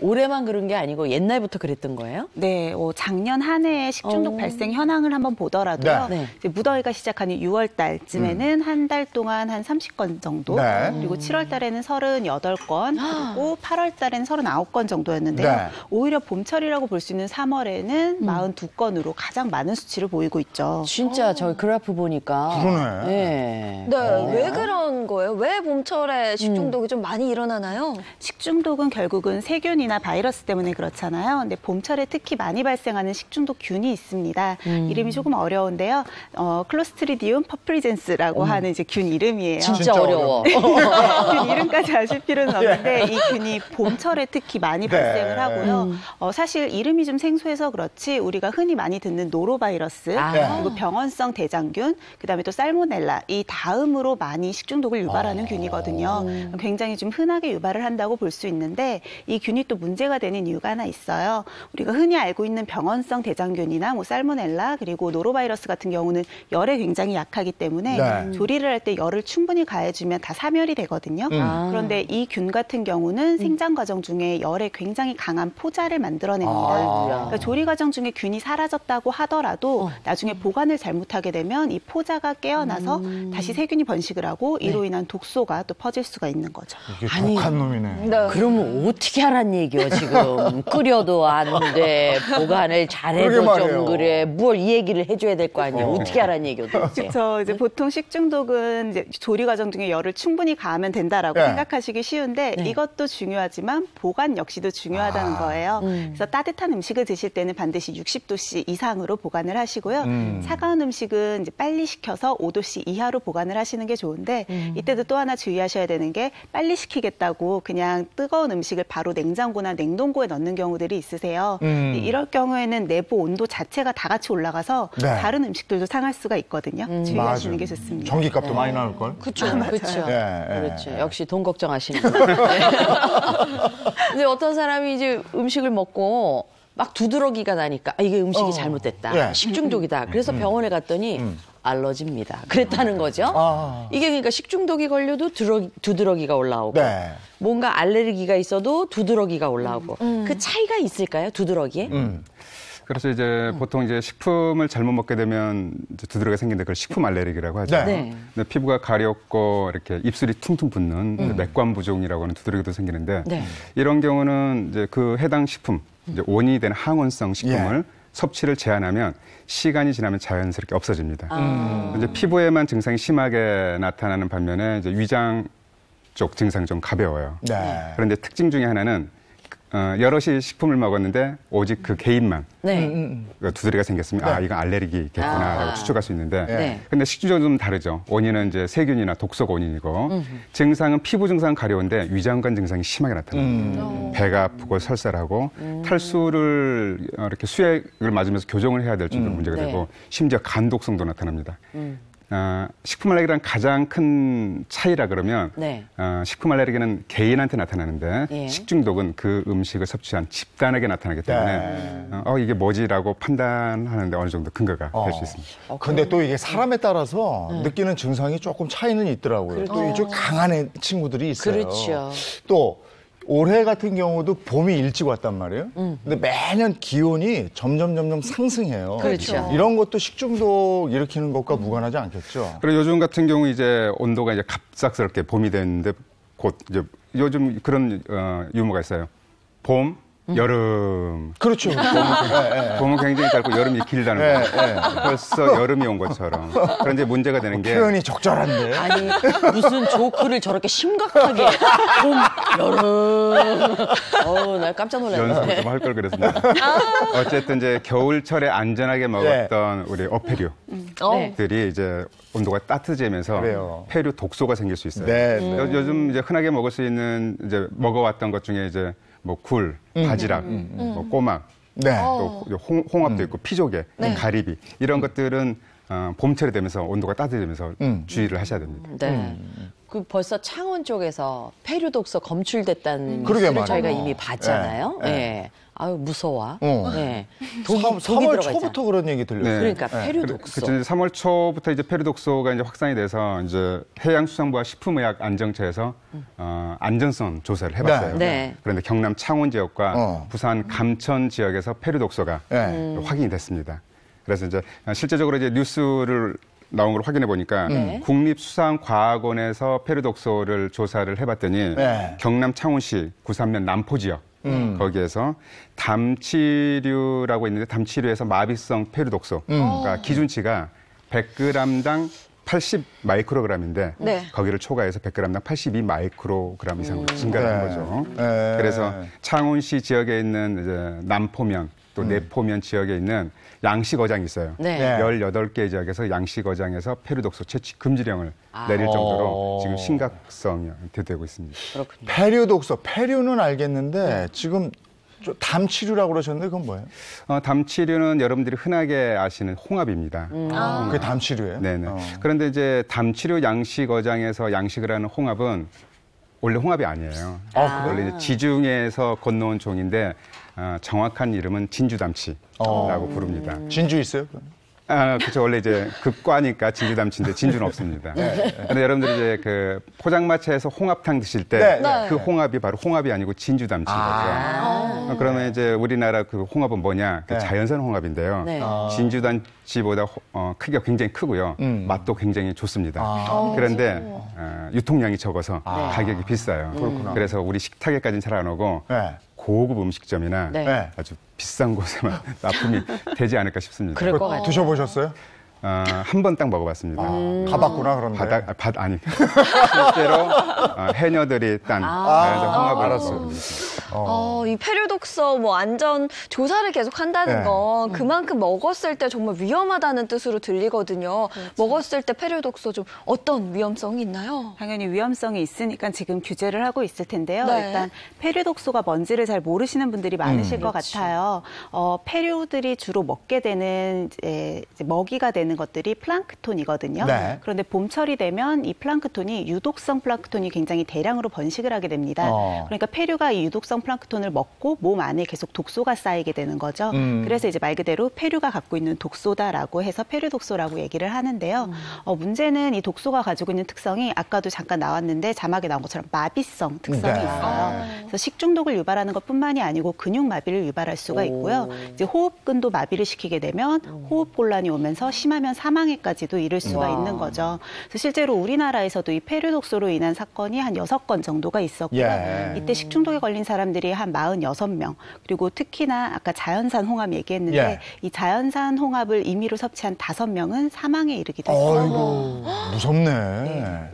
올해만 그런 게 아니고 옛날부터 그랬던 거예요? 네, 작년 한 해의 식중독 발생 현황을 한번 보더라도요. 네. 이제 무더위가 시작하는 6월 달쯤에는 한 달 동안 한 30건 정도, 네. 그리고 7월 달에는 38건, 그리고 8월 달에는 39건 정도였는데요. 네. 오히려 봄철이라고 볼 수 있는 3월에는 42건으로 가장 많은 수치를 보이고 있죠. 진짜 저 그래프 보니까. 그러네. 네. 네, 왜 그런 거예요? 왜 봄철에 식중독이 좀 많이 일어나나요? 식중독은 결국은 세균이나 바이러스 때문에 그렇잖아요. 근데 봄철에 특히 많이 발생하는 식중독 균이 있습니다. 이름이 조금 어려운데요. 클로스트리디움 퍼플리젠스라고 하는 이제 균 이름이에요. 진짜 어려워. 균 이름까지 아실 필요는 없는데 이 균이 봄철에 특히 많이 발생을 하고요. 사실 이름이 좀 생소해서 그렇지 우리가 흔히 많이 듣는 노로바이러스, 그리고 병원성 대장균, 그다음에 또 살모넬라 이 다음으로 많이 식중독을 유발하는 균이거든요. 굉장히 좀 흔하게 유발을 한다고 볼 수 있는데 이 균이 또 문제가 되는 이유가 하나 있어요. 우리가 흔히 알고 있는 병원성 대장균이나 뭐 살모넬라 그리고 노로바이러스 같은 경우는 열에 굉장히 약하기 때문에 조리를 할 때 열을 충분히 가해주면 다 사멸이 되거든요. 그런데 이 균 같은 경우는 생장 과정 중에 열에 굉장히 강한 포자를 만들어냅니다. 그러니까 조리 과정 중에 균이 사라졌다고 하더라도 나중에 보관을 잘못하게 되면 이 포자가 깨어나서 다시 세균이 번식을 하고 이로 인한 독소가 또 퍼질 수가 있는 거죠. 이게 독한 놈이네. 네. 그러면 어떻게 하란 얘기요, 지금? 끓여도 안 돼. 보관을 잘해도 좀 그래. 뭘 이 얘기를 해줘야 될 거 아니에요. 어떻게 하란 얘기요, 도대체? 그렇죠. 이제 보통 식중독은 이제 조리 과정 중에 열을 충분히 가하면 된다라고 생각하시기 쉬운데 이것도 중요하지만 보관 역시도 중요하다는 거예요. 그래서 따뜻한 음식을 드실 때는 반드시 60도씨 이상으로 보관을 하시고요. 차가운 음식은 이제 빨리 식혀서 5도씨 이하로 보관을 하시는 게 좋은데 이때도 또 하나 주의하셔야 되는 게 빨리 식히겠다고 그냥 뜨거운 음식을 바로 냉장고나 냉동고에 넣는 경우들이 있으세요. 이럴 경우에는 내부 온도 자체가 다 같이 올라가서 다른 음식들도 상할 수가 있거든요. 주의하시는 게 좋습니다. 전기값도 많이 나올 걸. 그렇죠. 그렇죠. 예, 예. 그렇죠. 역시 돈 걱정하시는 분. 근데 어떤 사람이 이제 음식을 먹고 막 두드러기가 나니까 이게 음식이 잘못됐다. 식중독이다. 그래서 병원에 갔더니 알러지입니다. 그랬다는 거죠. 이게 그러니까 식중독이 걸려도 두드러기가 올라오고 뭔가 알레르기가 있어도 두드러기가 올라오고 그 차이가 있을까요? 두드러기에? 그래서 이제 보통 이제 식품을 잘못 먹게 되면 이제 두드러기가 생기는데 그걸 식품 알레르기라고 하죠. 근데 피부가 가렵고 이렇게 입술이 퉁퉁 붓는 맥관 부종이라고 하는 두드러기도 생기는데 이런 경우는 이제 그 해당 식품, 이제 원인이 되는 항원성 식품을 섭취를 제한하면 시간이 지나면 자연스럽게 없어집니다. 이제 피부에만 증상이 심하게 나타나는 반면에 이제 위장 쪽 증상이 좀 가벼워요. 그런데 특징 중에 하나는 여럿이 식품을 먹었는데 오직 그 개인만 두드러기가 생겼으면 이건 알레르기겠구나라고 추측할 수 있는데 근데 식중독은 좀 다르죠. 원인은 이제 세균이나 독소가 원인이고 증상은 피부 증상은 가려운데 위장관 증상이 심하게 나타납니다. 배가 아프고 설사하고 탈수를 이렇게 수액을 맞으면서 교정을 해야 될 정도로 문제가 되고 심지어 간 독성도 나타납니다. 식품 알레르기랑 가장 큰 차이라 그러면 식품 알레르기는 개인한테 나타나는데 식중독은 그 음식을 섭취한 집단에게 나타나기 때문에 이게 뭐지라고 판단하는데 어느 정도 근거가 될 수 있습니다. 근데 또 이게 사람에 따라서 느끼는 증상이 조금 차이는 있더라고요. 또 이쪽 강한 친구들이 있어요. 그렇죠. 또 올해 같은 경우도 봄이 일찍 왔단 말이에요. 근데 매년 기온이 점점 상승해요. 그렇죠. 이런 것도 식중독 일으키는 것과 무관하지 않겠죠. 그리고 요즘 같은 경우 이제 온도가 이제 갑작스럽게 봄이 됐는데 곧 이제 요즘 그런 유머가 있어요. 봄, 여름. 그렇죠. 봄은 굉장히 짧고 여름이 길다는 거. 벌써 여름이 온 것처럼. 그런데 문제가 되는 게 표현이 적절한데. 아니 무슨 조크를 저렇게 심각하게 봄, 여름. 나 깜짝 놀랐네. 연습을 좀 할 걸 그랬습니다. 어쨌든 이제 겨울철에 안전하게 먹었던 우리 어패류들이 이제 온도가 따뜻해지면서 폐류 독소가 생길 수 있어요. 요즘 이제 흔하게 먹을 수 있는 이제 먹어왔던 것 중에 이제 뭐 굴, 바지락, 뭐 꼬막, 또 홍합도 있고 피조개, 가리비 이런 것들은 봄철이 되면서 온도가 따뜻해지면서 주의를 하셔야 됩니다. 그 벌써 창원 쪽에서 폐류 독소 검출됐다는 뉴스를 저희가 이미 봤잖아요. 아유 무서워. 어. 네. 3월 들어가 초부터 있잖아. 그런 얘기 들려요. 그러니까 페류독소. 그렇죠. 3월 초부터 이제 페류독소가 이제 확산이 돼서 이제 해양수산부와 식품의약안정처에서 안전성 조사를 해봤어요. 네. 그런데 경남 창원 지역과 부산 감천 지역에서 페류독소가 확인이 됐습니다. 그래서 이제 실제적으로 이제 뉴스를 나온 걸 확인해 보니까 국립수산과학원에서 페류독소를 조사를 해봤더니 경남 창원시 구산면 남포 지역 거기에서 담치류라고 있는데 담치류에서 마비성 페류독소 그러니까 기준치가 100g당 80 마이크로그램인데 거기를 초과해서 100g당 82 마이크로그램 이상으로 증가한 거죠. 그래서 창원시 지역에 있는 이제 남포면 또 내포면 지역에 있는 양식어장이 있어요. 18개 지역에서 양식어장에서 페류독소 채취 금지령을 내릴 정도로 지금 심각성이 되고 있습니다. 그렇군요. 페류독소, 페류는 알겠는데 지금 담치류라고 그러셨는데 그건 뭐예요? 담치류는 여러분들이 흔하게 아시는 홍합입니다. 그게 담치류예요? 네네. 그런데 이제 담치류 양식어장에서 양식을 하는 홍합은 원래 홍합이 아니에요. 원래 이제 지중해에서 건너온 종인데 정확한 이름은 진주담치라고 부릅니다. 진주 있어요? 그렇죠. 원래 이제 극과니까 진주담치인데 진주는 없습니다. 그런데 여러분들이 이제 그 포장마차에서 홍합탕 드실 때 그 홍합이 바로 홍합이 아니고 진주담치거든요. 그러면 이제 우리나라 그 홍합은 뭐냐? 그 자연산 홍합인데요. 진주담치보다 크기가 굉장히 크고요. 맛도 굉장히 좋습니다. 그런데 유통량이 적어서 가격이 비싸요. 그래서 우리 식탁에까지는 잘 안 오고 고급 음식점이나 아주 비싼 곳에만 납품이 되지 않을까 싶습니다. 그럴 것 같아요. 드셔보셨어요? 한 번 딱 먹어봤습니다. 가봤구나, 그런데. 아니. 실제로 해녀들이 딴 홍합을 알았어요. 이 페류독소 뭐 안전 조사를 계속 한다는 건 그만큼 먹었을 때 정말 위험하다는 뜻으로 들리거든요. 먹었을 때 페류독소 좀 어떤 위험성이 있나요? 당연히 위험성이 있으니까 지금 규제를 하고 있을 텐데요. 일단 페류독소가 뭔지를 잘 모르시는 분들이 많으실 것 같아요. 페류들이 주로 먹게 되는 이제 먹이가 되는 것들이 플랑크톤이거든요. 그런데 봄철이 되면 이 플랑크톤이 유독성 플랑크톤이 굉장히 대량으로 번식을 하게 됩니다. 그러니까 페류가 이 유독성 플랑크톤을 먹고 몸 안에 계속 독소가 쌓이게 되는 거죠. 그래서 이제 말 그대로 페류가 갖고 있는 독소다라고 해서 페류독소라고 얘기를 하는데요. 문제는 이 독소가 가지고 있는 특성이 아까도 잠깐 나왔는데 자막에 나온 것처럼 마비성 특성이 있어요. 그래서 식중독을 유발하는 것뿐만이 아니고 근육마비를 유발할 수가 있고요. 이제 호흡근도 마비를 시키게 되면 호흡곤란이 오면서 심하면 사망에까지도 이를 수가 있는 거죠. 그래서 실제로 우리나라에서도 이 페류독소로 인한 사건이 한 6건 정도가 있었고요. 이때 식중독에 걸린 사람들이 한 46명, 그리고 특히나 아까 자연산 홍합 얘기했는데 이 자연산 홍합을 임의로 섭취한 5명은 사망에 이르기도 했어요. 무섭네.